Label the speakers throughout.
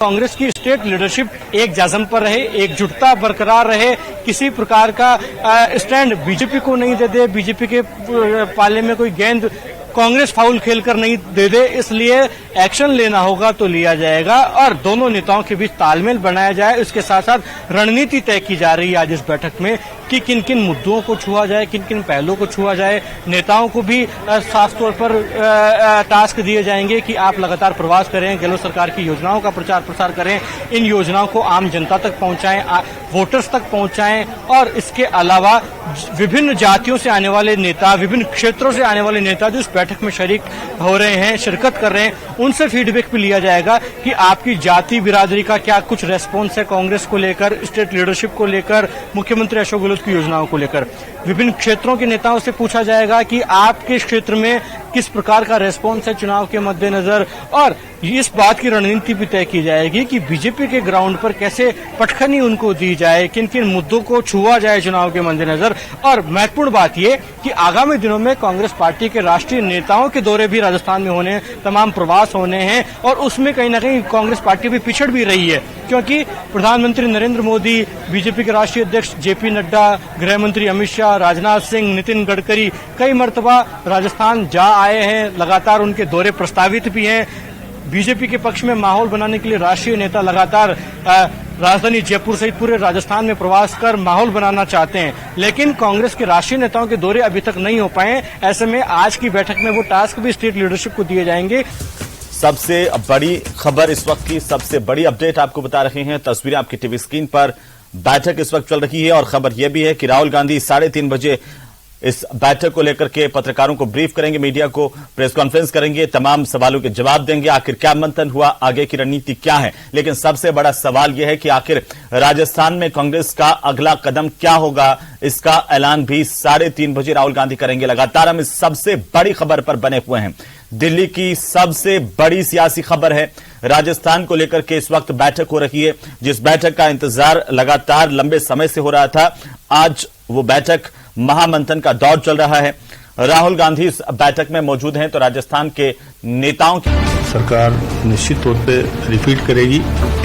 Speaker 1: कांग्रेस की state leadership एक जाजम पर रहे, एकजुटता बरकरार रहे, किसी प्रकार का स्टैंड बीजेपी को नहीं दे, बीजेपी के पाले में कोई गेंद कांग्रेस फाउल खेलकर नहीं दे, इसलिए एक्शन लेना होगा तो लिया जाएगा और दोनों नेताओं के बीच तालमेल बनाया जाए। इसके साथ साथ रणनीति तय की जा रही है आज इस बैठक में कि किन किन मुद्दों को छुआ जाए, किन किन पहलुओं को छुआ जाए। नेताओं को भी साफ तौर पर टास्क दिए जाएंगे कि आप लगातार प्रवास करें, गहलोत सरकार की योजनाओं का प्रचार प्रसार करें, इन योजनाओं को आम जनता तक पहुंचाएं, वोटर्स तक पहुंचाएं और इसके अलावा विभिन्न जातियों से आने वाले नेता, विभिन्न क्षेत्रों से आने वाले नेता जो इस बैठक में शरीक हो रहे हैं, शिरकत कर रहे हैं, उनसे फीडबैक भी लिया जाएगा कि आपकी जाति बिरादरी का क्या कुछ रेस्पॉन्स है कांग्रेस को लेकर, स्टेट लीडरशिप को लेकर, मुख्यमंत्री अशोक गहलोत की योजनाओं को लेकर। विभिन्न क्षेत्रों के नेताओं से पूछा जाएगा कि आपके क्षेत्र में किस प्रकार का रेस्पॉन्स है चुनाव के मद्देनजर और इस बात की रणनीति भी तय की जाएगी कि बीजेपी के ग्राउंड पर कैसे पटखनी उनको दी जाए, किन किन मुद्दों को छुआ जाए चुनाव के मद्देनजर। और महत्वपूर्ण बात यह कि आगामी दिनों में कांग्रेस पार्टी के राष्ट्रीय नेताओं के दौरे भी राजस्थान में होने, तमाम प्रवास होने हैं और उसमें कहीं ना कहीं कांग्रेस पार्टी भी पिछड़ भी रही है क्योंकि प्रधानमंत्री नरेंद्र मोदी, बीजेपी के राष्ट्रीय अध्यक्ष जेपी नड्डा, गृह मंत्री अमित शाह, राजनाथ सिंह, नितिन गडकरी कई मर्तबा राजस्थान जा आए हैं, लगातार उनके दौरे प्रस्तावित भी हैं। बीजेपी के पक्ष में माहौल बनाने के लिए राष्ट्रीय नेता लगातार राजधानी जयपुर सहित पूरे राजस्थान में प्रवास कर माहौल बनाना चाहते हैं, लेकिन कांग्रेस के राष्ट्रीय नेताओं के दौरे अभी तक नहीं हो पाए। ऐसे में आज की बैठक में वो टास्क भी स्टेट लीडरशिप को दिए जाएंगे।
Speaker 2: सबसे बड़ी खबर इस वक्त की, सबसे बड़ी अपडेट आपको बता रहे हैं। तस्वीरें आपकी टीवी स्क्रीन पर। बैठक इस वक्त चल रही है और खबर यह भी है कि राहुल गांधी 3:30 बजे इस बैठक को लेकर के पत्रकारों को ब्रीफ करेंगे, मीडिया को प्रेस कॉन्फ्रेंस करेंगे, तमाम सवालों के जवाब देंगे। आखिर क्या मंथन हुआ, आगे की रणनीति क्या है, लेकिन सबसे बड़ा सवाल यह है कि आखिर राजस्थान में कांग्रेस का अगला कदम क्या होगा। इसका ऐलान भी 3:30 बजे राहुल गांधी करेंगे। लगातार हम इस सबसे बड़ी खबर पर बने हुए हैं। दिल्ली की सबसे बड़ी सियासी खबर है, राजस्थान को लेकर के इस वक्त बैठक हो रही है, जिस बैठक का इंतजार लगातार लंबे समय से हो रहा था। आज वो बैठक महामंथन का दौर चल रहा है। राहुल गांधी इस बैठक में मौजूद हैं तो राजस्थान के नेताओं की
Speaker 3: सरकार निश्चित तौर पे रिपीट करेगी।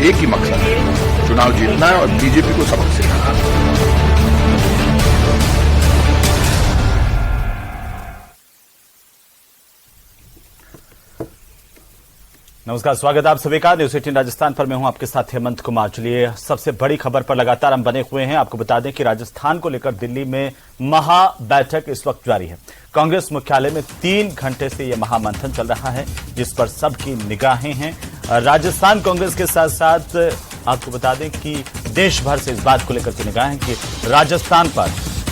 Speaker 4: एक ही मकसद है, चुनाव जीतना है और बीजेपी को सबक सिखाना है।
Speaker 2: नमस्कार, स्वागत है आप सभी का न्यूज़ 18 राजस्थान पर। मैं हूं आपके साथ हेमंत कुमार। चलिए सबसे बड़ी खबर पर लगातार हम बने हुए हैं। आपको बता दें कि राजस्थान को लेकर दिल्ली में महा बैठक इस वक्त जारी है। कांग्रेस मुख्यालय में 3 घंटे से यह महामंथन चल रहा है, जिस पर सबकी निगाहें हैं। राजस्थान कांग्रेस के साथ साथ आपको बता दें कि देश भर से इस बात को लेकर के निगाहें कि राजस्थान पर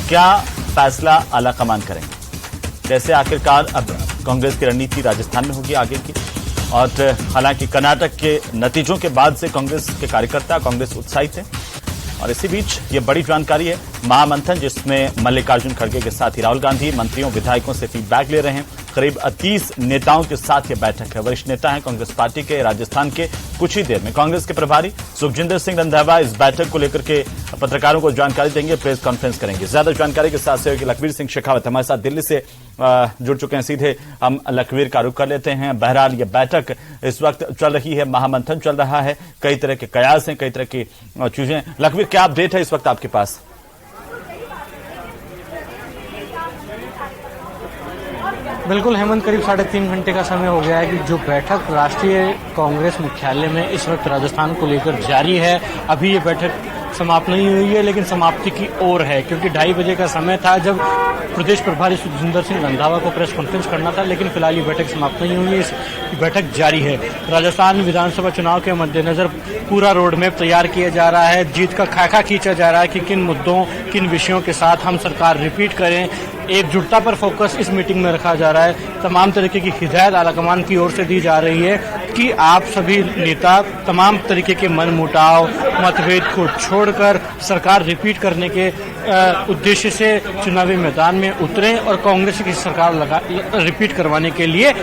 Speaker 2: क्या फैसला आलाकमान करेंगे। जैसे आखिरकार अब कांग्रेस की रणनीति राजस्थान में होगी आगे की, और हालांकि कर्नाटक के नतीजों के बाद से कांग्रेस के कार्यकर्ता, कांग्रेस उत्साहित है। और इसी बीच ये बड़ी जानकारी है, महामंथन जिसमें मल्लिकार्जुन खड़गे के साथ ही राहुल गांधी मंत्रियों विधायकों से फीडबैक ले रहे हैं। करीब 30 नेताओं के साथ ये बैठक है। वरिष्ठ नेता हैं कांग्रेस पार्टी के राजस्थान के। कुछ ही देर में कांग्रेस के प्रभारी सुखजिंदर सिंह रंधावा इस बैठक को लेकर के पत्रकारों को जानकारी देंगे, प्रेस कॉन्फ्रेंस करेंगे। ज्यादा जानकारी के साथ सहयोगी लखवीर सिंह शेखावत हमारे साथ दिल्ली से जुड़ चुके हैं। सीधे हम लखवीर का रुख कर लेते हैं। बहरहाल ये बैठक इस वक्त चल रही है, महामंथन चल रहा है, कई तरह के कयास हैं, कई तरह की चीजें। लखवीर, क्या अपडेट है इस वक्त आपके पास?
Speaker 1: बिल्कुल हेमंत, करीब 3.5 घंटे का समय हो गया है कि जो बैठक राष्ट्रीय कांग्रेस मुख्यालय में इस वक्त राजस्थान को लेकर जारी है। अभी ये बैठक समाप्त नहीं हुई है, लेकिन समाप्ति की ओर है क्योंकि 2:30 बजे का समय था जब प्रदेश प्रभारी सुखजिंदर सिंह रंधावा को प्रेस कॉन्फ्रेंस करना था, लेकिन फिलहाल ये बैठक समाप्त नहीं हुई है। इस बैठक जारी है। राजस्थान विधानसभा चुनाव के मद्देनजर पूरा रोड मैप तैयार किया जा रहा है, जीत का खाका खींचा जा रहा है कि किन मुद्दों, किन विषयों के साथ हम सरकार रिपीट करें। एकजुटता पर फोकस इस मीटिंग में रखा जा रहा है। तमाम तरीके की हिदायत आलाकमान की ओर से दी जा रही है कि आप सभी नेता तमाम तरीके के मनमुटाव, मतभेद को छोड़कर सरकार रिपीट करने के उद्देश्य से चुनावी मैदान में उतरें और कांग्रेस की सरकार रिपीट करवाने के लिए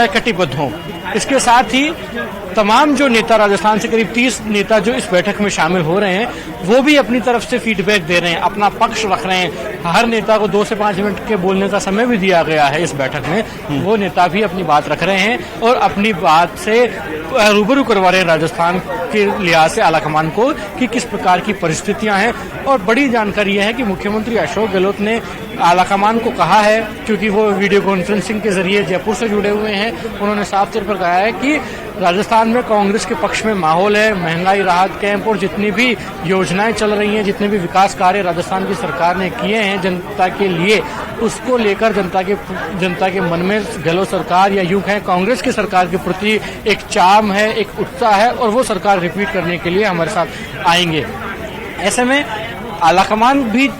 Speaker 1: कटिबद्ध हों। इसके साथ ही तमाम जो नेता राजस्थान से करीब 30 नेता जो इस बैठक में शामिल हो रहे हैं, वो भी अपनी तरफ से फीडबैक दे रहे हैं, अपना पक्ष रख रहे हैं। हर नेता को 2 से 5 मिनट के बोलने का समय भी दिया गया है इस बैठक में। वो नेता भी अपनी बात रख रहे हैं और अपनी बात से रूबरू करवा रहे हैं राजस्थान के लिहाज से आलाकमान को कि किस प्रकार की परिस्थितियां हैं। और बड़ी जानकारी यह है कि मुख्यमंत्री अशोक गहलोत ने आलाकमान को कहा है, क्योंकि वो वीडियो कॉन्फ्रेंसिंग के जरिए जयपुर से जुड़े हुए हैं, उन्होंने साफ तौर पर कहा है कि राजस्थान में कांग्रेस के पक्ष में माहौल है। महंगाई राहत कैंप और जितनी भी योजनाएं चल रही हैं, जितने भी विकास कार्य राजस्थान की सरकार ने किए हैं जनता के लिए, उसको लेकर जनता के मन में गहलोत सरकार या यूं कहें कांग्रेस की सरकार के प्रति एक चार्म है, एक उत्साह है और वो सरकार रिपीट करने के लिए हमारे साथ आएंगे। ऐसे में आलाकमान भी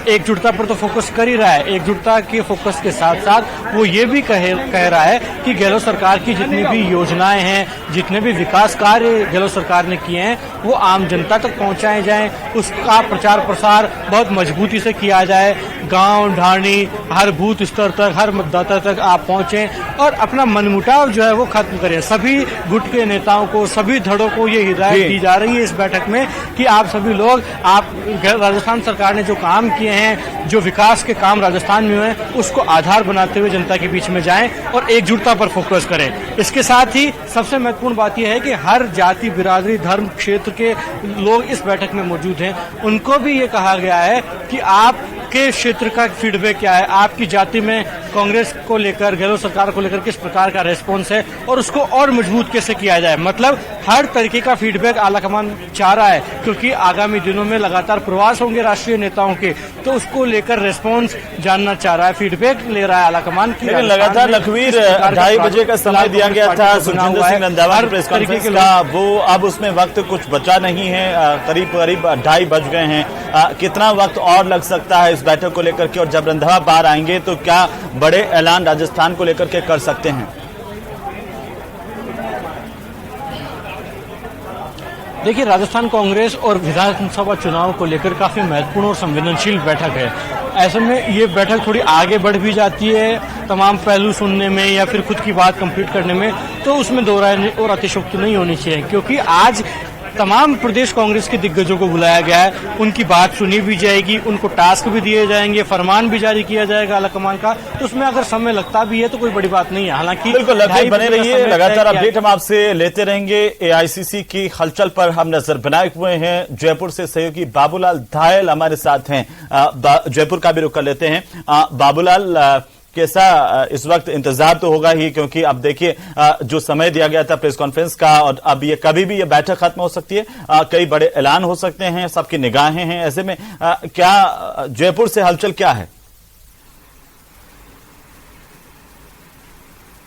Speaker 1: एकजुटता पर तो फोकस कर ही रहा है। एकजुटता के फोकस के साथ साथ वो ये भी कह रहा है कि गहलोत सरकार की जितनी भी योजनाएं हैं, जितने भी विकास कार्य गहलोत सरकार ने किए हैं, वो आम जनता तक पहुंचाए जाएं, उसका प्रचार प्रसार बहुत मजबूती से किया जाए। गांव ढाणी हर बूथ स्तर तक, हर मतदाता तक आप पहुंचें और अपना मनमुटाव जो है वो खत्म करें। सभी गुट के नेताओं को, सभी धड़ों को ये हिदायत दी जा रही है इस बैठक में कि आप सभी लोग, आप राजस्थान सरकार ने जो काम किए हैं, जो विकास के काम राजस्थान में हुए, उसको आधार बनाते हुए जनता के बीच में जाएं और एकजुटता पर फोकस करें। इसके साथ ही सबसे महत्वपूर्ण बात यह है कि हर जाति, बिरादरी, धर्म, क्षेत्र के लोग इस बैठक में मौजूद हैं। उनको भी ये कहा गया है कि आपके क्षेत्र का फीडबैक क्या है, आपकी जाति में कांग्रेस को लेकर, गहलोत सरकार को लेकर किस प्रकार का रेस्पॉन्स है और उसको और मजबूत कैसे किया जाए। मतलब हर तरीके का फीडबैक आलाकमान चाह रहा है, क्योंकि आगामी दिनों में लगातार प्रवास होंगे राष्ट्रीय नेताओं के, तो उसको लेकर रेस्पॉन्स जानना चाह रहा है, फीडबैक ले रहा है आलाकमान की।
Speaker 2: लगातार लखवीर 2:30 बजे का समय दिया गया था सुखजिंदर सिंह रंधावा प्रेस कॉन्फ्रेंस का, वो अब उसमें वक्त कुछ बचा नहीं है, करीब 2:30 बज गए हैं। कितना वक्त और लग सकता है इस बैठक को लेकर के, और जब रंधावा बाहर आएंगे तो क्या बड़े ऐलान राजस्थान को लेकर के कर सकते हैं?
Speaker 1: देखिए, राजस्थान कांग्रेस और विधानसभा चुनाव को लेकर काफी महत्वपूर्ण और संवेदनशील बैठक है। ऐसे में ये बैठक थोड़ी आगे बढ़ भी जाती है तमाम पहलू सुनने में या फिर खुद की बात कंप्लीट करने में, तो उसमें दो राय और अतिशयोक्ति नहीं होनी चाहिए, क्योंकि आज तमाम प्रदेश कांग्रेस के दिग्गजों को बुलाया गया है। उनकी बात सुनी भी जाएगी, उनको टास्क भी दिए जाएंगे, फरमान भी जारी किया जाएगा आलाकमान का, तो उसमें अगर समय लगता भी है तो कोई बड़ी बात नहीं है। हालांकि
Speaker 2: बिल्कुल बने रहिए, लगातार अपडेट हम आपसे लेते रहेंगे। एआईसीसी की हलचल पर हम नजर बनाए हुए हैं। जयपुर से सहयोगी बाबूलाल धायल हमारे साथ हैं, जयपुर का भी रुख कर लेते हैं। बाबूलाल, कैसा इस वक्त इंतजार तो होगा ही, क्योंकि अब देखिए जो समय दिया गया था प्रेस कॉन्फ्रेंस का, और अब ये कभी भी ये बैठक खत्म हो सकती है, कई बड़े ऐलान हो सकते हैं, सबकी निगाहें हैं। ऐसे में क्या जयपुर से हलचल क्या है?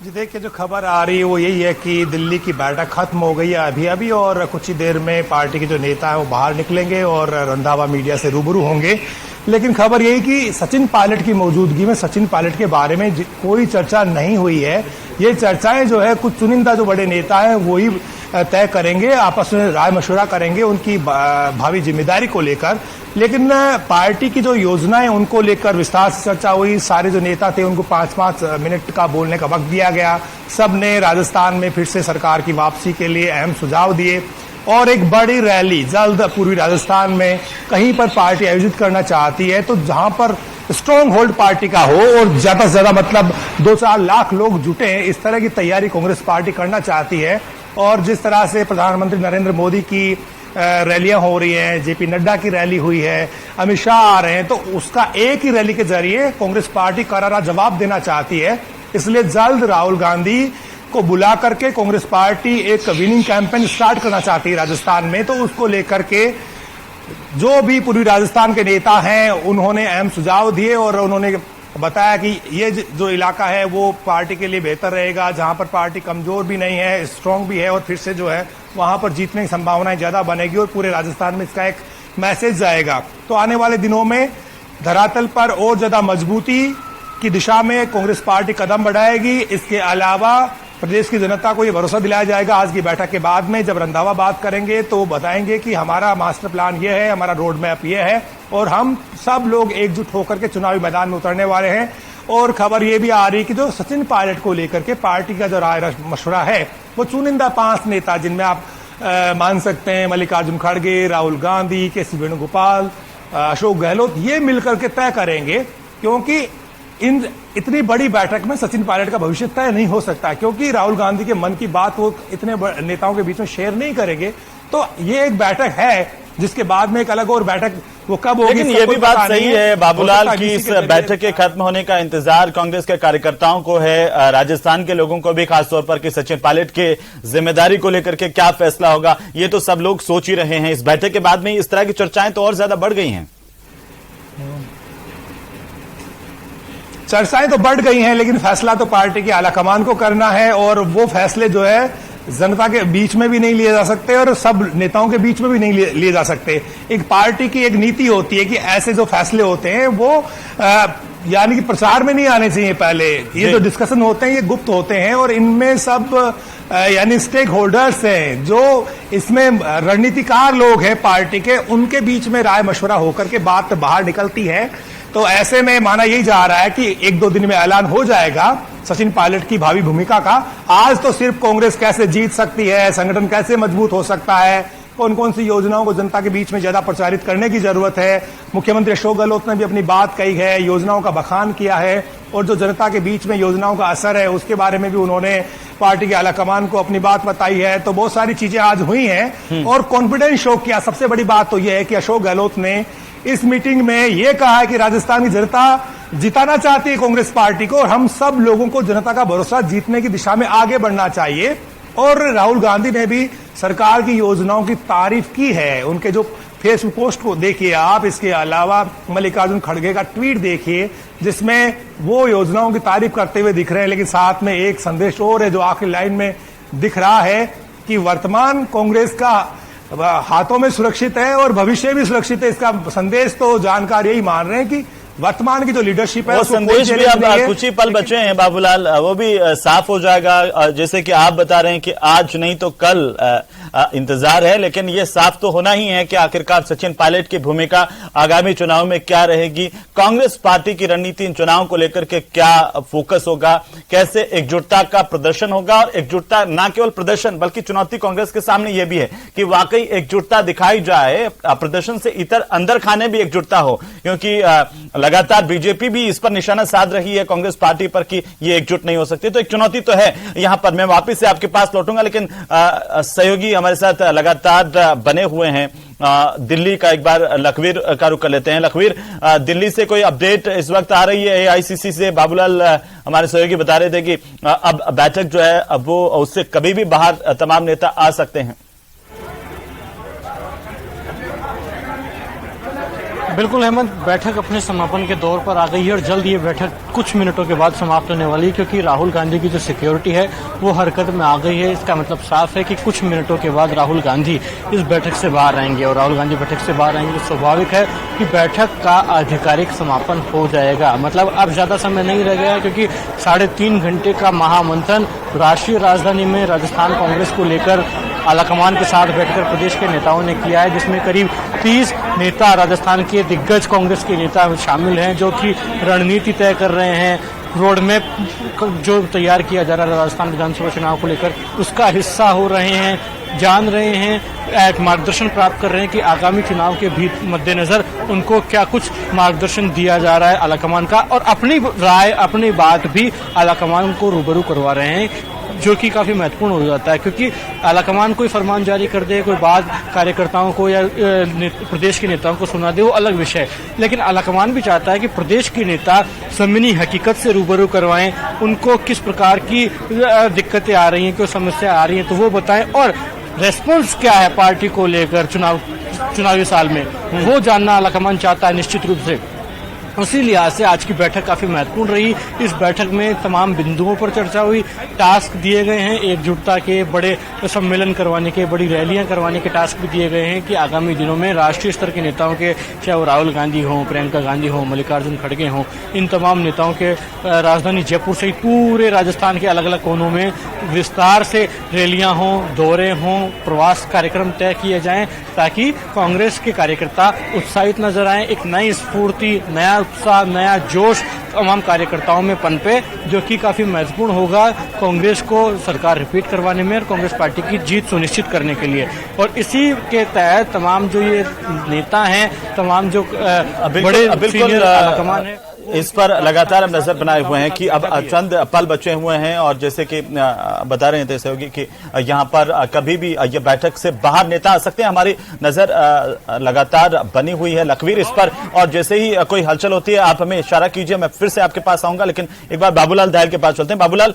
Speaker 5: जी देखिए, जो खबर आ रही है वो यही है कि दिल्ली की बैठक खत्म हो गई है अभी अभी, और कुछ ही देर में पार्टी के जो नेता है वो बाहर निकलेंगे और रंधावा मीडिया से रूबरू होंगे। लेकिन खबर यही कि सचिन पायलट की मौजूदगी में सचिन पायलट के बारे में कोई चर्चा नहीं हुई है। ये चर्चाएं जो है कुछ चुनिंदा जो बड़े नेता हैं वो ही तय करेंगे, आपस में राय मशवरा करेंगे उनकी भावी जिम्मेदारी को लेकर। लेकिन पार्टी की जो योजनाएं उनको लेकर विस्तार से चर्चा हुई। सारे जो नेता थे उनको 5-5 मिनट का बोलने का वक्त दिया गया। सबने राजस्थान में फिर से सरकार की वापसी के लिए अहम सुझाव दिए और एक बड़ी रैली जल्द पूर्वी राजस्थान में कहीं पर पार्टी आयोजित करना चाहती है, तो जहां पर स्ट्रॉन्ग होल्ड पार्टी का हो और ज्यादा से ज्यादा मतलब 2-4 लाख लोग जुटे, इस तरह की तैयारी कांग्रेस पार्टी करना चाहती है। और जिस तरह से प्रधानमंत्री नरेंद्र मोदी की रैलियां हो रही हैं, जेपी नड्डा की रैली हुई है, अमित शाह आ रहे हैं, तो उसका एक ही रैली के जरिए कांग्रेस पार्टी करारा जवाब देना चाहती है। इसलिए जल्द राहुल गांधी को बुला करके कांग्रेस पार्टी एक विनिंग कैंपेन स्टार्ट करना चाहती है राजस्थान में। तो उसको लेकर के जो भी पूर्वी राजस्थान के नेता हैं उन्होंने अहम सुझाव दिए और उन्होंने बताया कि ये जो इलाका है वो पार्टी के लिए बेहतर रहेगा, जहां पर पार्टी कमजोर भी नहीं है, स्ट्रांग भी है, और फिर से जो है वहां पर जीतने की संभावनाएं ज्यादा बनेगी और पूरे राजस्थान में इसका एक मैसेज जाएगा। तो आने वाले दिनों में धरातल पर और ज्यादा मजबूती की दिशा में कांग्रेस पार्टी कदम बढ़ाएगी। इसके अलावा प्रदेश की जनता को यह भरोसा दिलाया जाएगा आज की बैठक के बाद में, जब रंधावा बात करेंगे तो बताएंगे कि हमारा मास्टर प्लान यह है, हमारा रोड मैप यह है और हम सब लोग एकजुट होकर के चुनावी मैदान में उतरने वाले हैं। और खबर यह भी आ रही है कि जो सचिन पायलट को लेकर के पार्टी का जो राय मशवरा है वो चुनिंदा 5 नेता, जिनमें आप मान सकते हैं मल्लिकार्जुन खड़गे, राहुल गांधी, केसी वेणुगोपाल अशोक गहलोत ये मिलकर के तय करेंगे, क्योंकि इतनी बड़ी बैठक में सचिन पायलट का भविष्य तय नहीं हो सकता, क्योंकि राहुल गांधी के मन की बात वो इतने नेताओं के बीच में शेयर नहीं करेंगे। तो ये एक बैठक है जिसके बाद में एक अलग और बैठक वो कब होगी।
Speaker 2: लेकिन ये भी बात सही है बाबूलाल की इस बैठक के खत्म होने का इंतजार कांग्रेस के कार्यकर्ताओं को है, राजस्थान के लोगों को भी, खासतौर पर कि सचिन पायलट के जिम्मेदारी को लेकर के क्या फैसला होगा, ये तो सब लोग सोच ही रहे हैं। इस बैठक के बाद में इस तरह की चर्चाएं तो और ज्यादा बढ़ गई हैं।
Speaker 5: चर्चाएं तो बढ़ गई हैं, लेकिन फैसला तो पार्टी की आलाकमान को करना है, और वो फैसले जो है जनता के बीच में भी नहीं लिए जा सकते और सब नेताओं के बीच में भी नहीं लिए जा सकते। एक पार्टी की एक नीति होती है कि ऐसे जो फैसले होते हैं वो यानी कि प्रचार में नहीं आने चाहिए। पहले ये जो डिस्कशन होते हैं ये गुप्त होते हैं, और इनमें सब यानी स्टेक होल्डर्स हैं, जो इसमें रणनीतिकार लोग हैं पार्टी के, उनके बीच में राय मशवरा होकर के बात बाहर निकलती है। तो ऐसे में माना यही जा रहा है कि 1-2 दिन में ऐलान हो जाएगा सचिन पायलट की भावी भूमिका का। आज तो सिर्फ कांग्रेस कैसे जीत सकती है, संगठन कैसे मजबूत हो सकता है, कौन कौन सी योजनाओं को जनता के बीच में ज्यादा प्रचारित करने की जरूरत है। मुख्यमंत्री अशोक गहलोत ने भी अपनी बात कही है, योजनाओं का बखान किया है, और जो जनता के बीच में योजनाओं का असर है उसके बारे में भी उन्होंने पार्टी के आलाकमान को अपनी बात बताई है। तो बहुत सारी चीजें आज हुई हैं और कॉन्फिडेंस शो किया। सबसे बड़ी बात तो यह है कि अशोक गहलोत ने इस मीटिंग में यह कहा है कि राजस्थान की जनता जिताना चाहती है कांग्रेस पार्टी को, और हम सब लोगों को जनता का भरोसा जीतने की दिशा में आगे बढ़ना चाहिए। और राहुल गांधी ने भी सरकार की योजनाओं की तारीफ की है। उनके जो फेसबुक पोस्ट को देखिए आप, इसके अलावा मल्लिकार्जुन खड़गे का ट्वीट देखिए जिसमें वो योजनाओं की तारीफ करते हुए दिख रहे हैं। लेकिन साथ में एक संदेश और है जो आखिरी लाइन में दिख रहा है कि वर्तमान कांग्रेस का हाथों में सुरक्षित है और भविष्य भी सुरक्षित है। इसका संदेश तो जानकार यही मान रहे हैं कि वर्तमान की जो लीडरशिप है
Speaker 2: वो संदेश भी अब कुछ ही पल बचे हैं बाबूलाल, वो भी साफ हो जाएगा। जैसे कि आप बता रहे हैं कि आज नहीं तो कल इंतजार है, लेकिन ये साफ तो होना ही है कि आखिरकार सचिन पायलट की भूमिका आगामी चुनाव में क्या रहेगी, कांग्रेस पार्टी की रणनीति इन चुनाव को लेकर के क्या फोकस होगा, कैसे एकजुटता का प्रदर्शन होगा। और एकजुटता न केवल प्रदर्शन बल्कि चुनौती कांग्रेस के सामने यह भी है कि वाकई एकजुटता दिखाई जाए, प्रदर्शन से इतर अंदर खाने भी एकजुटता हो, क्योंकि लगातार बीजेपी भी इस पर निशाना साध रही है कांग्रेस पार्टी पर कि ये एकजुट नहीं हो सकती। तो एक चुनौती तो है यहां पर। मैं वापस से आपके पास लौटूंगा, लेकिन सहयोगी हमारे साथ लगातार बने हुए हैं। दिल्ली का एक बार लखवीर का रुख कर लेते हैं। लखवीर, दिल्ली से कोई अपडेट इस वक्त आ रही है एआईसीसी से? बाबूलाल हमारे सहयोगी बता रहे थे कि अब बैठक जो है अब वो उससे कभी भी बाहर तमाम नेता आ सकते हैं।
Speaker 1: बिल्कुल हेमंत, बैठक अपने समापन के दौर पर आ गई है और जल्द ये बैठक कुछ मिनटों के बाद समाप्त होने वाली है, क्योंकि राहुल गांधी की जो सिक्योरिटी है वो हरकत में आ गई है। इसका मतलब साफ है कि कुछ मिनटों के बाद राहुल गांधी इस बैठक से बाहर आएंगे, और राहुल गांधी बैठक से बाहर आएंगे तो स्वाभाविक है कि बैठक का आधिकारिक समापन हो जाएगा। मतलब अब ज्यादा समय नहीं रह गया, क्योंकि 3.5 घंटे का महामंथन राष्ट्रीय राजधानी में राजस्थान कांग्रेस को लेकर आलाकमान के साथ बैठकर प्रदेश के नेताओं ने किया है, जिसमें करीब 30 नेता राजस्थान के दिग्गज कांग्रेस के नेता शामिल हैं, जो कि रणनीति तय कर रहे हैं। रोड मैप जो तैयार किया जा रहा है राजस्थान विधानसभा चुनाव को लेकर, उसका हिस्सा हो रहे हैं, जान रहे हैं, मार्गदर्शन प्राप्त कर रहे हैं कि आगामी चुनाव के भी मद्देनजर उनको क्या कुछ मार्गदर्शन दिया जा रहा है आलाकमान का, और अपनी राय अपनी बात भी आलाकमान को रूबरू करवा रहे हैं, जो कि काफी महत्वपूर्ण हो जाता है। क्योंकि आलाकमान कोई फरमान जारी कर दे, कोई बात कार्यकर्ताओं को या प्रदेश के नेताओं को सुना दे, वो अलग विषय है, लेकिन आलाकमान भी चाहता है कि प्रदेश के नेता जमीनी हकीकत से रूबरू करवाएं, उनको किस प्रकार की दिक्कतें आ रही हैं, कोई समस्या आ रही है तो वो बताएं, और रेस्पॉन्स क्या है पार्टी को लेकर चुनावी साल में, वो जानना आलाकमान चाहता है निश्चित रूप से। उसी लिहाज से आज की बैठक काफी महत्वपूर्ण रही। इस बैठक में तमाम बिंदुओं पर चर्चा हुई, टास्क दिए गए हैं एकजुटता के, बड़े सम्मेलन करवाने के, बड़ी रैलियां करवाने के टास्क भी दिए गए हैं कि आगामी दिनों में राष्ट्रीय स्तर के नेताओं के, चाहे वो राहुल गांधी हों, प्रियंका गांधी हों, मल्लिकार्जुन खड़गे हों, इन तमाम नेताओं के राजधानी जयपुर सहित पूरे राजस्थान के अलग अलग कोनों में विस्तार से रैलियां हों, दौरे हों, प्रवास कार्यक्रम तय किए जाएं, ताकि कांग्रेस के कार्यकर्ता उत्साहित नजर आए, एक नई स्फूर्ति, नया उत्साह, नया जोश तमाम कार्यकर्ताओं में पनपे, जो कि काफी महत्वपूर्ण होगा कांग्रेस को सरकार रिपीट करवाने में और कांग्रेस पार्टी की जीत सुनिश्चित करने के लिए। और इसी के तहत तमाम जो ये नेता हैं, तमाम जो बड़े सीनियर आलाकमान हैं,
Speaker 2: इस पर लगातार हम नजर बनाए हुए हैं कि अब चंद पल बचे हुए हैं और जैसे कि बता रहे थे सहयोगी कि यहाँ पर कभी भी ये बैठक से बाहर नेता आ सकते हैं। हमारी नजर लगातार बनी हुई है लखवीर इस पर, और जैसे ही कोई हलचल होती है आप हमें इशारा कीजिए, मैं फिर से आपके पास आऊंगा। लेकिन एक बार बाबूलाल दहल के पास चलते हैं। बाबूलाल,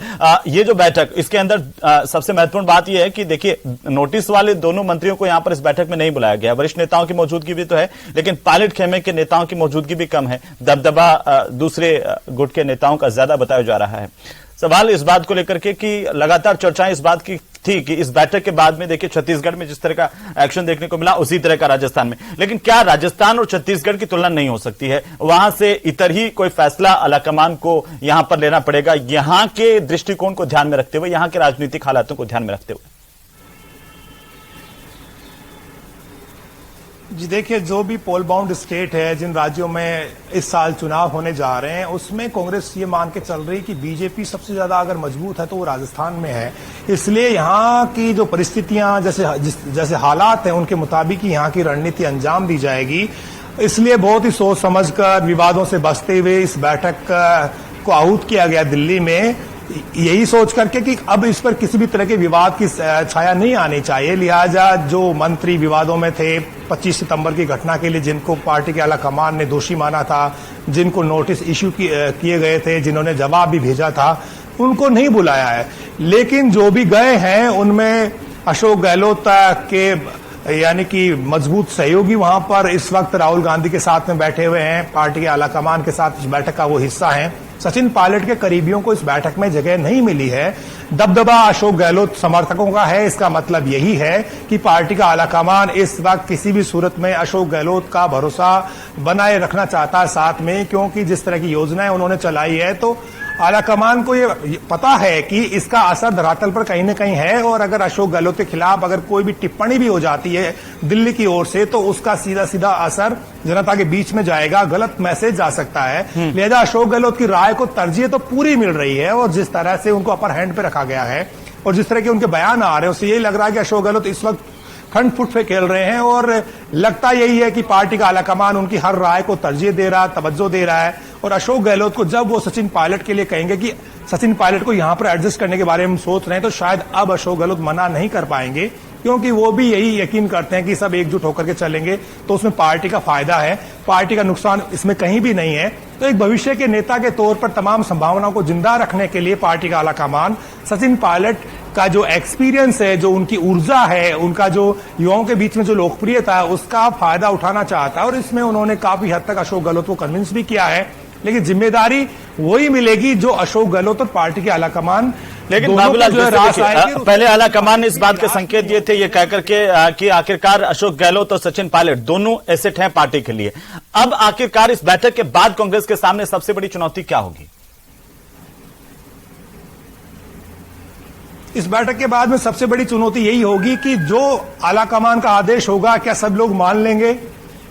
Speaker 2: ये जो बैठक, इसके अंदर सबसे महत्वपूर्ण बात यह है कि देखिए, नोटिस वाले दोनों मंत्रियों को यहाँ पर इस बैठक में नहीं बुलाया गया। वरिष्ठ नेताओं की मौजूदगी भी तो है, लेकिन पायलट खेमे के नेताओं की मौजूदगी भी कम है। दबदबा दूसरे गुट के नेताओं का ज्यादा बताया जा रहा है। सवाल इस बात को लेकर के कि लगातार चर्चाएं इस बात की थी कि इस बैठक के बाद में देखिए छत्तीसगढ़ में जिस तरह का एक्शन देखने को मिला उसी तरह का राजस्थान में, लेकिन क्या राजस्थान और छत्तीसगढ़ की तुलना नहीं हो सकती है? वहां से इतर ही कोई फैसला आलाकमान को यहां पर लेना पड़ेगा, यहां के दृष्टिकोण को ध्यान में रखते हुए, यहां के राजनीतिक हालातों को ध्यान में रखते हुए।
Speaker 5: जी देखिए, जो भी पोल बाउंड स्टेट है, जिन राज्यों में इस साल चुनाव होने जा रहे हैं, उसमें कांग्रेस ये मान के चल रही कि बीजेपी सबसे ज्यादा अगर मजबूत है तो वो राजस्थान में है। इसलिए यहाँ की जो परिस्थितियां, जैसे हालात हैं, उनके मुताबिक यहाँ की रणनीति अंजाम दी जाएगी। इसलिए बहुत ही सोच समझकर, विवादों से बचते हुए इस बैठक को आहूत किया गया दिल्ली में, यही सोच करके कि अब इस पर किसी भी तरह के विवाद की छाया नहीं आनी चाहिए। लिहाजा जो मंत्री विवादों में थे 25 सितंबर की घटना के लिए, जिनको पार्टी के आलाकमान ने दोषी माना था, जिनको नोटिस इश्यू किए गए थे, जिन्होंने जवाब भी भेजा था, उनको नहीं बुलाया है। लेकिन जो भी गए हैं उनमें अशोक गहलोत के यानी कि मजबूत सहयोगी वहां पर इस वक्त राहुल गांधी के साथ में बैठे हुए हैं, पार्टी के आलाकमान के साथ इस बैठक का वो हिस्सा हैं। सचिन पायलट के करीबियों को इस बैठक में जगह नहीं मिली है। दबदबा अशोक गहलोत समर्थकों का है। इसका मतलब यही है कि पार्टी का आलाकमान इस वक्त किसी भी सूरत में अशोक गहलोत का भरोसा बनाए रखना चाहता है साथ में, क्योंकि जिस तरह की योजनाएं उन्होंने चलाई है तो आलाकमान को ये पता है कि इसका असर धरातल पर कहीं न कहीं है। और अगर अशोक गहलोत के खिलाफ अगर कोई भी टिप्पणी भी हो जाती है दिल्ली की ओर से, तो उसका सीधा सीधा असर जनता के बीच में जाएगा, गलत मैसेज जा सकता है। लिहाजा अशोक गहलोत की राय को तरजीह तो पूरी मिल रही है, और जिस तरह से उनको अपर हैंड पे रखा गया है और जिस तरह के उनके बयान आ रहे हैं, उससे यही लग रहा है कि अशोक गहलोत इस वक्त खंड फुट पे खेल रहे हैं। और लगता यही है कि पार्टी का आलाकमान उनकी हर राय को तरजीह दे रहा है, तवज्जो दे रहा है। और अशोक गहलोत को जब वो सचिन पायलट के लिए कहेंगे कि सचिन पायलट को यहां पर एडजस्ट करने के बारे में हम सोच रहे हैं, तो शायद अब अशोक गहलोत मना नहीं कर पाएंगे, क्योंकि वो भी यही यकीन करते हैं कि सब एकजुट होकर के चलेंगे तो उसमें पार्टी का फायदा है, पार्टी का नुकसान इसमें कहीं भी नहीं है। तो एक भविष्य के नेता के तौर पर तमाम संभावनाओं को जिंदा रखने के लिए पार्टी का आलाकमान सचिन पायलट का जो एक्सपीरियंस है, जो उनकी ऊर्जा है, उनका जो युवाओं के बीच में जो लोकप्रियता है, उसका फायदा उठाना चाहता है। और इसमें उन्होंने काफी हद तक अशोक गहलोत को कन्विंस भी किया है। लेकिन जिम्मेदारी वही मिलेगी जो अशोक गहलोत और पार्टी के आलाकमान,
Speaker 2: लेकिन बाबूलाल जो पहले आलाकमान ने इस बात के संकेत दिए थे ये कहकर के कि आखिरकार अशोक गहलोत और सचिन पायलट दोनों एसेट हैं पार्टी के लिए। अब आखिरकार इस बैठक के बाद कांग्रेस के सामने सबसे बड़ी चुनौती क्या होगी?
Speaker 5: इस बैठक के बाद में सबसे बड़ी चुनौती यही होगी कि जो आलाकमान का आदेश होगा क्या सब लोग मान लेंगे।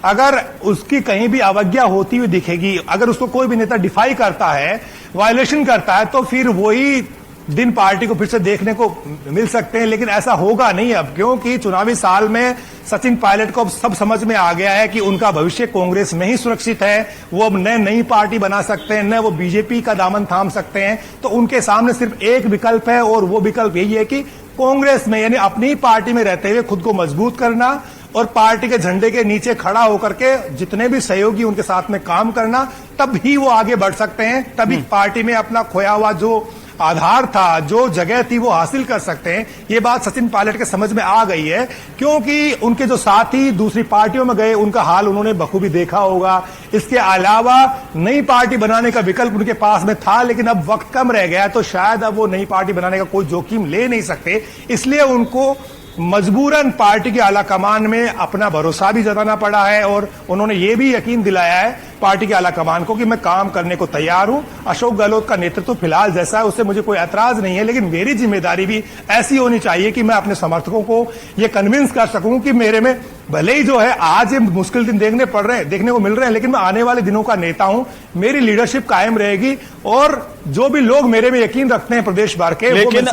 Speaker 5: अगर उसकी कहीं भी अवज्ञा होती हुई दिखेगी, अगर उसको कोई भी नेता डिफाई करता है, वायलेशन करता है, तो फिर वही दिन पार्टी को फिर से देखने को मिल सकते हैं। लेकिन ऐसा होगा नहीं अब, क्योंकि चुनावी साल में सचिन पायलट को अब सब समझ में आ गया है कि उनका भविष्य कांग्रेस में ही सुरक्षित है। वो अब न नई पार्टी बना सकते हैं, न वो बीजेपी का दामन थाम सकते हैं। तो उनके सामने सिर्फ एक विकल्प है, और वो विकल्प यही है कि कांग्रेस में यानी अपनी पार्टी में रहते हुए खुद को मजबूत करना और पार्टी के झंडे के नीचे खड़ा होकर के जितने भी सहयोगी उनके साथ में काम करना, तब ही वो आगे बढ़ सकते हैं। तभी पार्टी में अपना खोया हुआ जो आधार था, जो जगह थी, वो हासिल कर सकते हैं। ये बात सचिन पायलट के समझ में आ गई है, क्योंकि उनके जो साथी दूसरी पार्टियों में गए उनका हाल उन्होंने बखूबी देखा होगा। इसके अलावा नई पार्टी बनाने का विकल्प उनके पास में था, लेकिन अब वक्त कम रह गया, तो शायद अब वो नई पार्टी बनाने का कोई जोखिम ले नहीं सकते। इसलिए उनको मजबूरन पार्टी के आलाकमान में अपना भरोसा भी जताना पड़ा है, और उन्होंने ये भी यकीन दिलाया है पार्टी के आलाकमान को कि मैं काम करने को तैयार हूं। अशोक गहलोत का नेतृत्व फिलहाल जैसा है उससे मुझे कोई ऐतराज नहीं है, लेकिन मेरी जिम्मेदारी भी ऐसी होनी चाहिए कि मैं अपने समर्थकों को यह कन्विंस कर सकूं कि मेरे में भले ही जो है आज ये मुश्किल दिन देखने को मिल रहे हैं, लेकिन मैं आने वाले दिनों का नेता हूं। मेरी लीडरशिप कायम रहेगी और जो भी लोग मेरे में यकीन रखते हैं प्रदेश भर के,
Speaker 2: लेकिन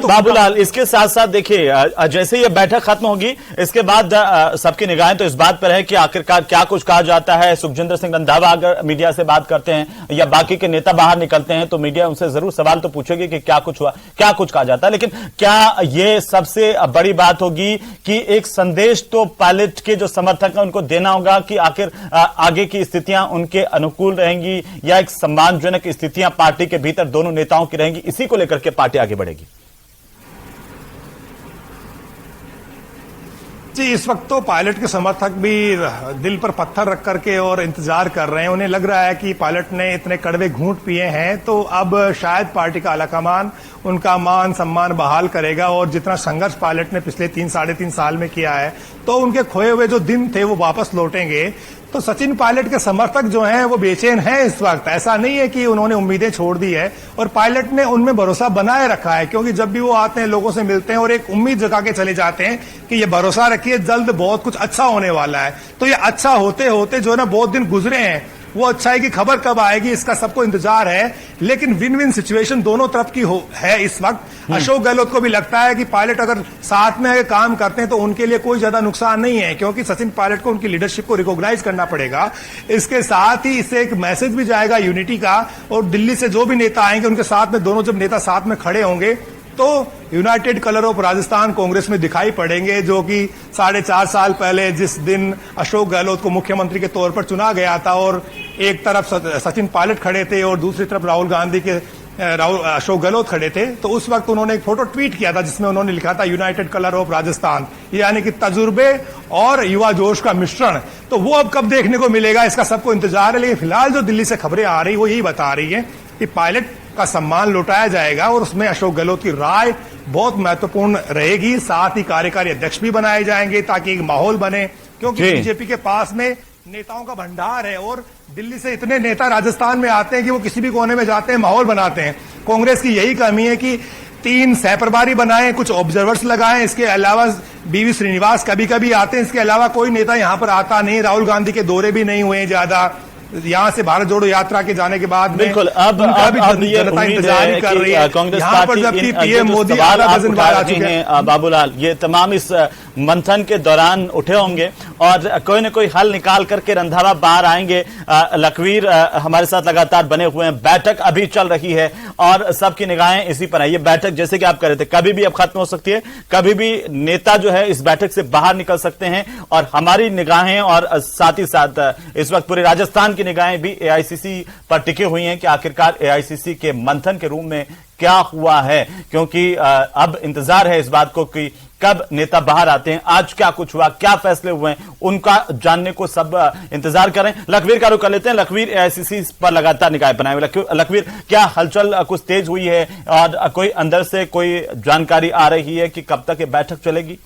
Speaker 2: बाबूलाल इसके साथ साथ देखिए, जैसे ये बैठक खत्म होगी इसके बाद सबकी निगाहें तो इस बात पर है कि आखिरकार क्या कुछ कहा जाता है। सुखजिंदर सिंह रंधावा अगर मीडिया से बात करते हैं या बाकी के नेता बाहर निकलते हैं तो मीडिया उनसे जरूर सवाल तो पूछेगी कि क्या कुछ हुआ, क्या कुछ कहा जाता है। लेकिन क्या ये सबसे बड़ी बात होगी कि एक संदेश तो पायलट के जो समर्थक हैं उनको देना होगा कि आखिर आगे की स्थितियां उनके अनुकूल रहेंगी या एक सम्मानजनक स्थितियां पार्टी के भीतर दोनों नेताओं की रहेंगी, इसी को लेकर के पार्टी आगे बढ़ेगी।
Speaker 5: जी, इस वक्त तो पायलट के समर्थक भी दिल पर पत्थर रख करके और इंतजार कर रहे हैं। उन्हें लग रहा है कि पायलट ने इतने कड़वे घूंट पिए हैं तो अब शायद पार्टी का आलाकमान उनका मान सम्मान बहाल करेगा और जितना संघर्ष पायलट ने पिछले 3-3.5 साल में किया है तो उनके खोए हुए जो दिन थे वो वापस लौटेंगे। तो सचिन पायलट के समर्थक जो हैं वो बेचैन हैं इस वक्त। ऐसा नहीं है कि उन्होंने उम्मीदें छोड़ दी है और पायलट ने उनमें भरोसा बनाए रखा है, क्योंकि जब भी वो आते हैं लोगों से मिलते हैं और एक उम्मीद जगा के चले जाते हैं कि ये भरोसा रखिए जल्द बहुत कुछ अच्छा होने वाला है। तो ये अच्छा होते होते जो है ना बहुत दिन गुजरे हैं, वो अच्छाई की खबर कब आएगी इसका सबको इंतजार है। लेकिन विन विन सिचुएशन दोनों तरफ की है इस वक्त। अशोक गहलोत को भी लगता है कि पायलट अगर साथ में काम करते हैं तो उनके लिए कोई ज्यादा नुकसान नहीं है, क्योंकि सचिन पायलट को उनकी लीडरशिप को रिकॉग्नाइज करना पड़ेगा। इसके साथ ही इससे एक मैसेज भी जाएगा यूनिटी का, और दिल्ली से जो भी नेता आएंगे उनके साथ में दोनों जब नेता साथ में खड़े होंगे तो United colour of Rajasthan Congress में दिखाई पड़ेंगे, जो कि 4.5 साल पहले जिस दिन अशोक गहलोत को मुख्यमंत्री के तौर पर चुना गया था और एक तरफ सचिन पायलट खड़े थे और दूसरी तरफ अशोक गहलोत खड़े थे, तो उस वक्त उन्होंने एक फोटो ट्वीट किया था जिसमें उन्होंने लिखा था यूनाइटेड कलर ऑफ राजस्थान, यानी कि तजुर्बे और युवा जोश का मिश्रण। तो वो अब कब देखने को मिलेगा इसका सबको इंतजार है। लेकिन फिलहाल जो दिल्ली से खबरें आ रही वो यही बता रही है कि पायलट का सम्मान लौटाया जाएगा और उसमें अशोक गहलोत की राय बहुत महत्वपूर्ण रहेगी। साथ ही कार्यकारी अध्यक्ष भी बनाए जाएंगे ताकि एक माहौल बने, क्योंकि बीजेपी के पास में नेताओं का भंडार है और दिल्ली से इतने नेता राजस्थान में आते हैं कि वो किसी भी कोने में जाते हैं माहौल बनाते हैं। कांग्रेस की यही कमी है कि 3 सहप्रभारी बनाएं, कुछ ऑब्जर्वर्स लगाएं, इसके अलावा बीवी श्रीनिवास कभी कभी आते हैं, इसके अलावा कोई नेता यहां पर आता नहीं। राहुल गांधी के दौरे भी नहीं हुए ज्यादा यहां से भारत जोड़ो यात्रा के जाने के बाद।
Speaker 2: बिल्कुल, अब ये इंतजार कर रही है कांग्रेस पार्टी जबकि पीएम मोदी आधा डजन बार आ चुके हैं। बाबूलाल, ये तमाम इस मंथन के दौरान उठे होंगे और कोई न कोई हल निकाल करके रंधावा बाहर आएंगे। लखवीर हमारे साथ लगातार बने हुए हैं, बैठक अभी चल रही है और सबकी निगाहें इसी पर है। ये बैठक जैसे कि आप कह रहे थे कभी भी अब खत्म हो सकती है, कभी भी नेता जो है इस बैठक से बाहर निकल सकते हैं और हमारी निगाहें और साथ ही साथ इस वक्त पूरे राजस्थान की निगाहें भी एआईसीसी पर टिकी हुई हैं कि आखिरकार एआईसीसी के मंथन के रूम में क्या हुआ है, क्योंकि अब इंतजार है इस बात को कि कब नेता बाहर आते हैं, आज क्या कुछ हुआ, क्या फैसले हुए हैं, उनका जानने को सब इंतजार करें। लखवीर का रुख कर लेते हैं। लखवीर एआईसीसी पर लगातार निगाहें बनाए हुए। लखवीर, क्या हलचल कुछ तेज हुई है और कोई अंदर से कोई जानकारी आ रही है कि कब तक ये बैठक चलेगी?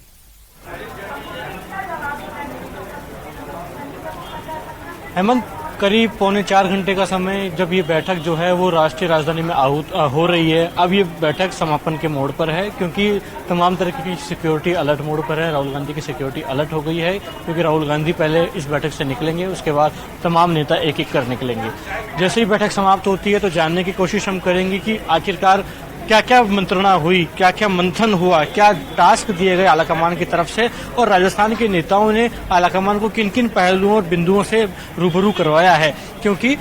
Speaker 1: हेमंत, करीब 3.25 घंटे का समय जब ये बैठक जो है वो राष्ट्रीय राजधानी में हो रही है। अब ये बैठक समापन के मोड़ पर है क्योंकि तमाम तरह की सिक्योरिटी अलर्ट मोड पर है। राहुल गांधी की सिक्योरिटी अलर्ट हो गई है क्योंकि राहुल गांधी पहले इस बैठक से निकलेंगे, उसके बाद तमाम नेता एक एक कर निकलेंगे। जैसे ही बैठक समाप्त होती है तो जानने की कोशिश हम करेंगे कि आखिरकार क्या क्या मंत्रणा हुई, क्या क्या मंथन हुआ, क्या टास्क दिए गए आलाकमान की तरफ से और राजस्थान के नेताओं ने आलाकमान को किन किन पहलुओं और बिंदुओं से रूबरू करवाया है, क्योंकि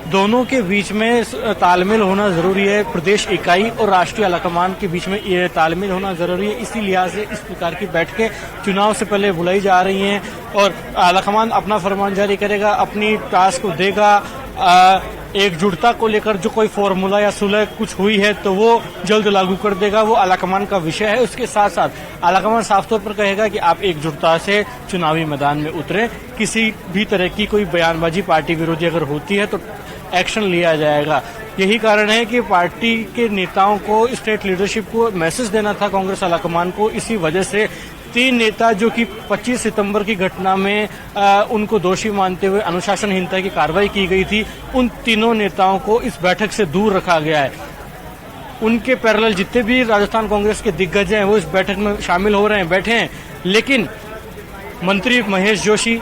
Speaker 1: दोनों के बीच में तालमेल होना जरूरी है। प्रदेश इकाई और राष्ट्रीय आलाकमान के बीच में ये तालमेल होना जरूरी है। इसी लिहाज से इस प्रकार की बैठकें चुनाव से पहले बुलाई जा रही हैं और आलाकमान अपना फरमान जारी करेगा, अपनी टास्क को देगा। एकजुटता को लेकर जो कोई फॉर्मूला या सुलह कुछ हुई है तो वो जल्द लागू कर देगा, वो आलाकमान का विषय है। उसके साथ साथ आलाकमान साफ तौर पर कहेगा कि आप एकजुटता से चुनावी मैदान में उतरे, किसी भी तरह की कोई बयानबाजी पार्टी विरोधी अगर होती है तो एक्शन लिया जाएगा। यही कारण है कि पार्टी के नेताओं को, स्टेट लीडरशिप को मैसेज देना था कांग्रेस आलाकमान को। इसी वजह से तीन नेता जो कि 25 सितंबर की घटना में उनको दोषी मानते हुए अनुशासनहीनता की कार्रवाई की गई थी, उन तीनों नेताओं को इस बैठक से दूर रखा गया है। उनके पैरेलल जितने भी राजस्थान कांग्रेस के दिग्गज हैं वो इस बैठक में शामिल हो रहे हैं, बैठे हैं, लेकिन मंत्री महेश जोशी,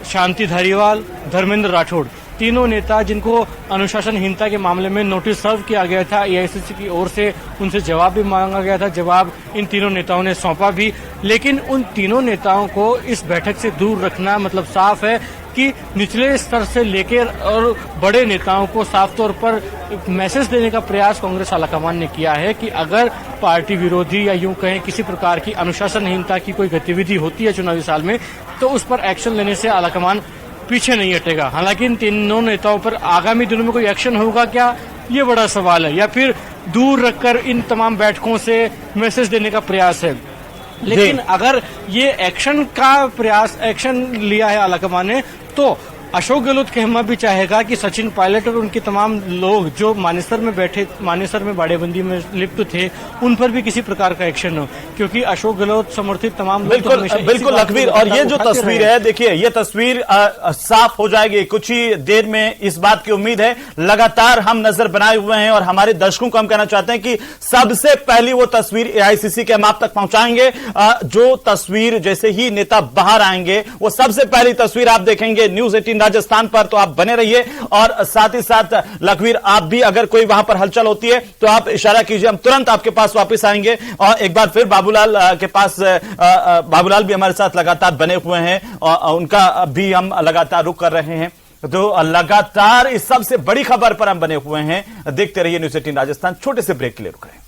Speaker 1: शांति धारीवाल, धर्मेंद्र राठौड़, तीनों नेता जिनको अनुशासनहीनता के मामले में नोटिस सर्व किया गया था एआईसीसी की ओर से, उनसे जवाब भी मांगा गया था, जवाब इन तीनों नेताओं ने सौंपा भी, लेकिन उन तीनों नेताओं को इस बैठक से दूर रखना मतलब साफ है कि निचले स्तर से लेकर और बड़े नेताओं को साफ तौर पर मैसेज देने का प्रयास कांग्रेस आलाकमान ने किया है कि अगर पार्टी विरोधी या यूं कहें किसी प्रकार की अनुशासनहीनता की कोई गतिविधि होती है चुनावी साल में तो उस पर एक्शन लेने से आलाकमान पीछे नहीं हटेगा। हालांकि इन तीनों नेताओं पर आगामी दिनों में कोई एक्शन होगा क्या, ये बड़ा सवाल है, या फिर दूर रखकर इन तमाम बैठकों से मैसेज देने का प्रयास है। लेकिन अगर ये एक्शन लिया है आलाकमान ने तो अशोक गहलोत कहना भी चाहेगा कि सचिन पायलट और उनके तमाम लोग जो मानेसर में बाड़ेबंदी में लिप्त थे उन पर भी किसी प्रकार का एक्शन हो, क्योंकि अशोक गहलोत समर्थित तमाम लोग
Speaker 2: बिल्कुल लखवीर, और ये जो तस्वीर है, देखिए ये तस्वीर साफ हो जाएगी कुछ ही देर में, इस बात की उम्मीद है। लगातार हम नजर बनाए हुए हैं और हमारे दर्शकों को हम कहना चाहते हैं कि सबसे पहली वो तस्वीर एआईसीसी के हम आप तक पहुंचाएंगे। जो तस्वीर जैसे ही नेता बाहर आएंगे वो सबसे पहली तस्वीर आप देखेंगे न्यूज 18 राजस्थान पर, तो आप बने रहिए। और साथ ही साथ लखवीर, आप भी अगर कोई वहां पर हलचल होती है तो आप इशारा कीजिए, हम तुरंत आपके पास वापस आएंगे। और एक बार फिर बाबूलाल के पास, बाबूलाल भी हमारे साथ लगातार बने हुए हैं और उनका भी हम लगातार रुख कर रहे हैं। तो लगातार इस सबसे बड़ी खबर पर हम बने हुए हैं। देखते रहिए न्यूज 18 राजस्थान। छोटे से ब्रेक के लिए रुक रहे हैं।